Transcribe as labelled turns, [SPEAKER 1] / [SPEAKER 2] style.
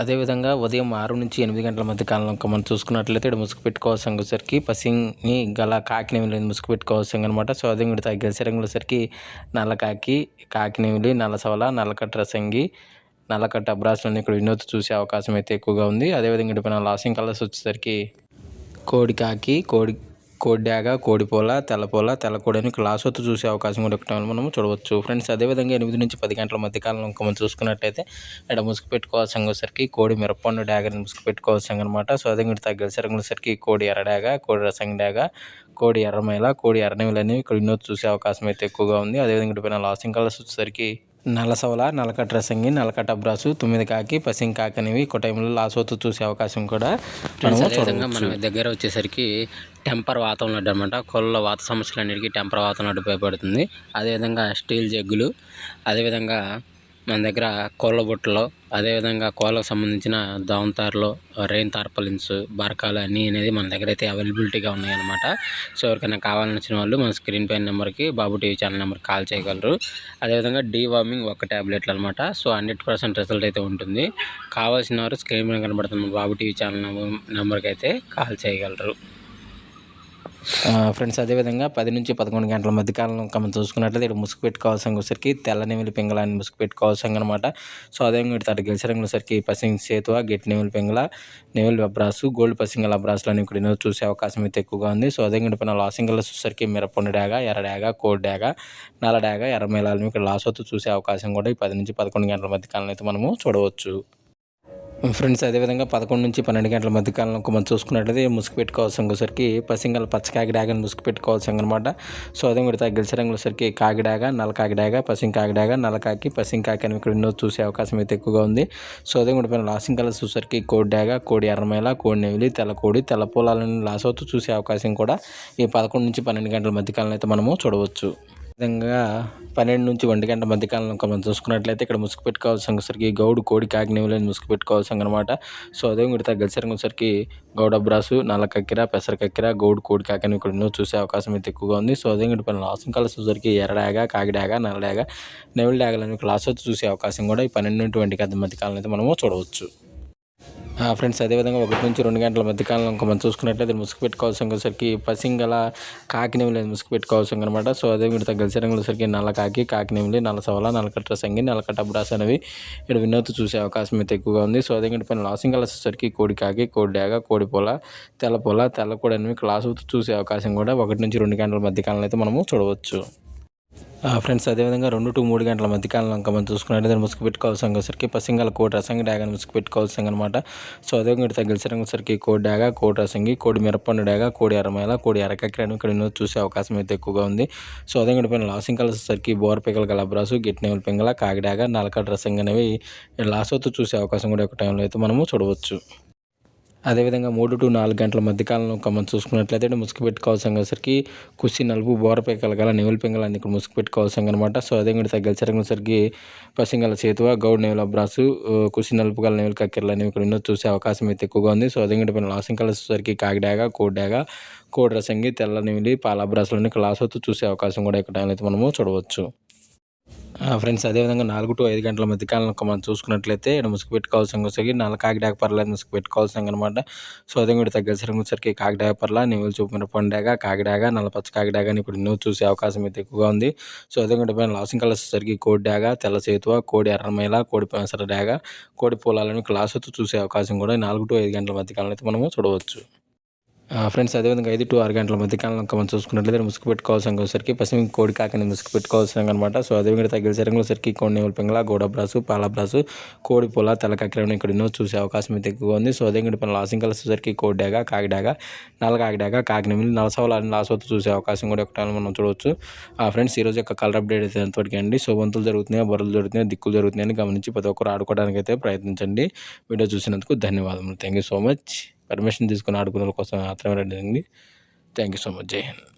[SPEAKER 1] అదేవిధంగా ఉదయం 6-8 గంటల మధ్య కాలంలో మనం చూసుకున్నట్లయితే ఇక్కడ ముసుగు పెట్టుకోవాల్సిన వచ్చేసరికి పసింగి గల కాకినేమిలి ముసుగు పెట్టుకోవాల్సింది అనమాట. సో అదే ఇక్కడ గెలిసరంగుల సరికి నల్ల కాకి, కాకినేమిలి, నల్ల సవల, నల్లకట్ట రసంగి, నల్లకట్ట అబ్రాసులను ఇక్కడ వినోద్ చూసే అవకాశం అయితే ఎక్కువగా ఉంది. అదేవిధంగా ఇక్కడ లాసింగ్ కలర్స్ వచ్చేసరికి కోడి కాకి, కోడిడాగ, కోడిపోల, తెల్లపోల, తెల్లకోడి అని క్లాస్ వత్తు చూసే అవకాశం కూడా ఒకటి మనము చూడవచ్చు ఫ్రెండ్స్. అదేవిధంగా 8-10 గంటల మధ్య కాలంలో ఇంకా మనం చూసుకున్నట్లయితే ఇక్కడ ముసుగు పెట్టుకోవాల్సిన సరికి కోడి మిరపండు డాగని ముసుగు పెట్టుకోవాల్సింది అనమాట. సో అదే ఇక్కడ తగ్గల సరికి కోడి ఎర్రడాగ, కోడి రసంగి డాగ, కోడి ఎర్రమైల, కోడి ఎర్రనిమలు అనేవి ఇక్కడ వినోద్ చూసే అవకాశం అయితే ఎక్కువగా ఉంది. అదేవిధంగా ఇక్కడ లాసింగ్ కలర్స్ వచ్చేసరికి నల్ల సవల, నల్లకట్ట రసంగి, నల్లకట్ట అబ్రాసు, 9 కాకి, పసింగ్ కాకి అనేవి ఒక టైంలో లాసోతు చూసే అవకాశం కూడా మన దగ్గర వచ్చేసరికి టెంపర్ వాతం లడ్డు అనమాట. కోళ్ళ వాత సమస్యలన్నిటికీ టెంపర్ వాతం లడ్డు ఉపయోగపడుతుంది. అదేవిధంగా స్టీల్ జగ్గులు, అదేవిధంగా మన దగ్గర కోళ్ళ బుట్టలు, అదేవిధంగా కోళ్ళకు సంబంధించిన దోమతారులు, రెయిన్ తార్పలిన్స్, బరకాలు అన్నీ అనేది మన దగ్గర అయితే అవైలబిలిటీగా ఉన్నాయన్నమాట. సో ఎవరికైనా కావాలనిచ్చిన వాళ్ళు మన స్క్రీన్ పైన నెంబర్కి బాబు టీవీ ఛానల్ నెంబర్కి కాల్ చేయగలరు. అదేవిధంగా డీవార్మింగ్ 1 ట్యాబ్లెట్లు అనమాట. సో 100% రిజల్ట్ అయితే ఉంటుంది. కావాల్సిన వారు స్క్రీన్ పైన కనబడుతున్న బాబు టీవీ ఛానల్ నెంబర్కి అయితే కాల్ చేయగలరు ఫ్రెండ్స్. అదేవిధంగా 10-11 గంటల మధ్య కాలంలో మనం చూసుకున్నట్లయితే ఇక్కడ ముసుగు పెట్టుకోవాల్సిన సరికి తెల్లనిమిలి పింగళాన్ని ముసుగు పెట్టుకోవాల్సింది అనమాట. సో అదేవిధంగా ఇక్కడ గెలిసరంగుల సరికి పసింగ్ సేతువ, గట్టి నెమిలి పింగళ, నెమిలి అబ్రాసు, గోల్డ్ పసింగల్ అబ్రాసులు అని ఇక్కడ చూసే అవకాశం అయితే ఎక్కువగా ఉంది. సో అదేవిధంగా ఇక్కడ లాసింగ్ కలర్స్ వచ్చేసరికి మిరపొండు డాగ, ఎర్ర డాగ, కోడి డాగ, నల్ల డాగ, ఎర్రమేళాలను ఇక్కడ లాస్ అవుతూ చూసే అవకాశం కూడా ఈ 10-11 గంటల మధ్య కాలంలో అయితే మనము చూడవచ్చు ఫ్రెండ్స్. అదేవిధంగా 11-12 గంటల మధ్య కాలంలో మనం చూసుకున్నట్లయితే ముసుగు పెట్టుకోవాల్సిన సరికి పసింగల పచ్చ కాకిడాగని ముసుగు పెట్టుకోవాల్సింది అనమాట. సో అదే కూడా గెలిసరంగుల సరికి కాకిడాగ, నల్ల కాకిడాగ, పసింగ్ కాకిడాగ, నల్ల కాకి, పసింగ్ కాకి అని ఇక్కడ ఎన్నో చూసే అవకాశం అయితే ఎక్కువగా ఉంది. సో అదే కూడా లాసింగ్ కలర్స్ చూసరికి కోడి డాగ, కోడి ఎర్రమైల, కోడి నెవిలి, తెల్లకోడి, తెల్ల పొలాలను లాస్ అవుతూ చూసే అవకాశం కూడా ఈ 11-12 గంటల మధ్య కాలంలో అయితే మనము చూడవచ్చు. విధంగా 12-1 గంటల మధ్య కాలంలో మనం చూసుకున్నట్లయితే ఇక్కడ ముసుగు పెట్టుకోవాల్సిన సరికి గౌడు, కోడి, కాకినేవులని ముసుగు పెట్టుకోవాల్సింది అనమాట. సో అదే ఇక్కడ గెలిసరంగుల సరికి గౌడ అబ్రాసు, నల్ల కక్కిర, పెసర కక్కిర, గౌడు, కోడి, కాకిని ఇక్కడ ఎన్నో చూసే అవకాశం అయితే ఎక్కువగా ఉంది. సో అదే ఇక్కడ లాసింగ్ కలర్స్ సరికి ఎర్రడాగ, కాకిడాగ, నల్లడాగ, నెవిలి డాగలని క్లాస్ వచ్చి చూసే అవకాశం కూడా ఈ 12-20 గంటల మధ్య కాలంలో అయితే మనము చూడవచ్చు ఫ్రెండ్స్. అదేవిధంగా 1-2 గంటల మధ్య కాలంలో మనం చూసుకున్నట్లయితే ముసుగు పెట్టుకోవాల్సిన సరికి పసింగల కాకినేమిలి ముసుగు పెట్టుకోవాల్సింది అనమాట. సో అదే మీరు గెలిసరంగుల సరికి నల్ల కాకి, కాకినేమిలి, నల్ల సవల, నల్లకట్ట సంగి, నల్లకట్ట అబ్రాస్ అనేవి ఇక్కడ వినోద్ చూసే అవకాశం అయితే ఎక్కువగా ఉంది. సో అదే పైన లాసింగ్ కలర్స్ సరికి కోడి కాకి, కోడి డాగ, కోడి పొల, తెల్లకోడి అనేవి క్లాస్ చూసే అవకాశం కూడా 1-2 గంటల మధ్య కాలంలో అయితే మనము చూడవచ్చు ఫ్రెండ్స్. అదేవిధంగా 2-3 గంటల మధ్య కాలంలో మనం చూసుకున్నట్లయితే ముసుగు పెట్టుకోవాల్సిన సరికి పసింగల కోడి రసంగి డాగని ముసుగు పెట్టుకోవాల్సింది అనమాట. సో అదేవిధంగా గెలిసరంగుల సరికి కోడి డాగ, కోడి రసంగి, కోడి మిరపండు డాగ, కోడి ఎర్రమైల, కోడి ఎర్రకక్కిరని ఇక్కడ చూసే అవకాశం అయితే ఎక్కువగా ఉంది. సో అదేవిధంగా పైన లాసింగ్ కలర్స్ సరికి బోర పిక్కల గలబ్రాసు, గిట్టి నెమలి పింగళ, కాకిడాగ, నల్లకట్ట రసంగి అనేవి లాస్ అవుతూ చూసే అవకాశం కూడా ఒక టైంలో అయితే మనము చూడవచ్చు. అదేవిధంగా 3-4 గంటల మధ్య కాలంలో మనం చూసుకున్నట్లయితే ముసుగు పెట్టుకోవాల్సిన సరికి కుసి నలుపు బోరపేకల గల నెమలి పింగళాన్ని ఇక్కడ ముసుగు పెట్టుకోవాల్సింది అనమాట. సో అదే కూడా తగ్గలిసరంగుల సరికి పసింగల సేతువ, గౌడ్ నెమలి అబ్రాసు, కుసి నలుపు గల నెమలి కక్కెరలు అనేవి ఇక్కడ ఎన్నో చూసే అవకాశం అయితే ఎక్కువగా ఉంది. సో అదే కూడా లాసింగ్ కలర్స్ సరికి కాకిడాగ, కోడిడాగ, కోడి రసంగి, తెల్ల నెమిలి, పాల అబ్రాసులని క్లాస్ అవుతూ చూసే అవకాశం కూడా ఇక్కడ అయితే మనము చూడవచ్చు ఫ్రెండ్స్. అదేవిధంగా 4-5 గంటల మధ్య కాలంలో మనం చూసుకున్నట్లయితే ఇక్కడ ముసుగు పెట్టుకోవాల్సిన సరికి నల్ల కాకిడాగ పర్ల ముసుగు పెట్టుకోవాల్సింది అనమాట. సో అదే కూడా తగ్గలిసరంగుల సరికి కాకిడాగ పర్ల, నెమిలి చూపు మిరపండు డాగ, కాకిడాగ, నల్ల పచ్చ కాకిడాగ అని ఇప్పుడు ఎన్నో చూసే అవకాశం అయితే ఎక్కువగా ఉంది. సో అదే కూడా పైన లాసింగ్ కలర్స్ సరికి కోడి డాగ, తెల్ల సేతువ, కోడి ఎర్రమైల, కోడి పెసర డాగ, కోడి పొలాలను క్లాస్ అవుతూ చూసే అవకాశం కూడా 4-5 గంటల మధ్య కాలంలో అయితే మనము చూడవచ్చు ఫ్రెండ్స్. అదేవిధంగా 5-6 గంటల మధ్య కాలంలో మనం చూసుకున్నట్లయితే ముసుగు పెట్టుకోవాల్సిన సరికి పసిమి కోడి కాకిని ముసుగు పెట్టుకోవాల్సిన అనమాట. సో అదేవిధంగా తగ్గిసరంగుల సరికి కోడి నెమలి పింగళ, గోడబ్రాసు, పాలబ్రాసు, కోడి పొల, తెల్లకక్కిరని ఇక్కడ ఎన్నో చూసే అవకాశం అయితే ఎక్కువగా ఉంది. సో అదేవిధంగా పైన లాసింగ్ కలర్స్ సరికి కోడి డాగ, కాకిడాగ, నల్ల కాకిడాగ, కాకినెమిలి, నల్ల సవలాన్ని లాస్ అవుతూ చూసే అవకాశం కూడా ఒకటి మనం చూడవచ్చు ఫ్రెండ్స్. ఈరోజు యొక్క కలర్ అప్డేట్ అయితే ఎంతవరకు అండి. సో వంతులు జరుగుతున్నాయి, బొరలు జరుగుతున్నాయి, దిక్కులు జరుగుతున్నాయని గమనించి ప్రతి ఒక్కరు ఆడుకోవడానికి అయితే ప్రయత్నించండి. వీడియో చూసినందుకు ధన్యవాదములు. Thank you so much. Permission తీసుకుని ఆడుకునే కోసం మాత్రమే రండి. Thank you so much. జై హింద్.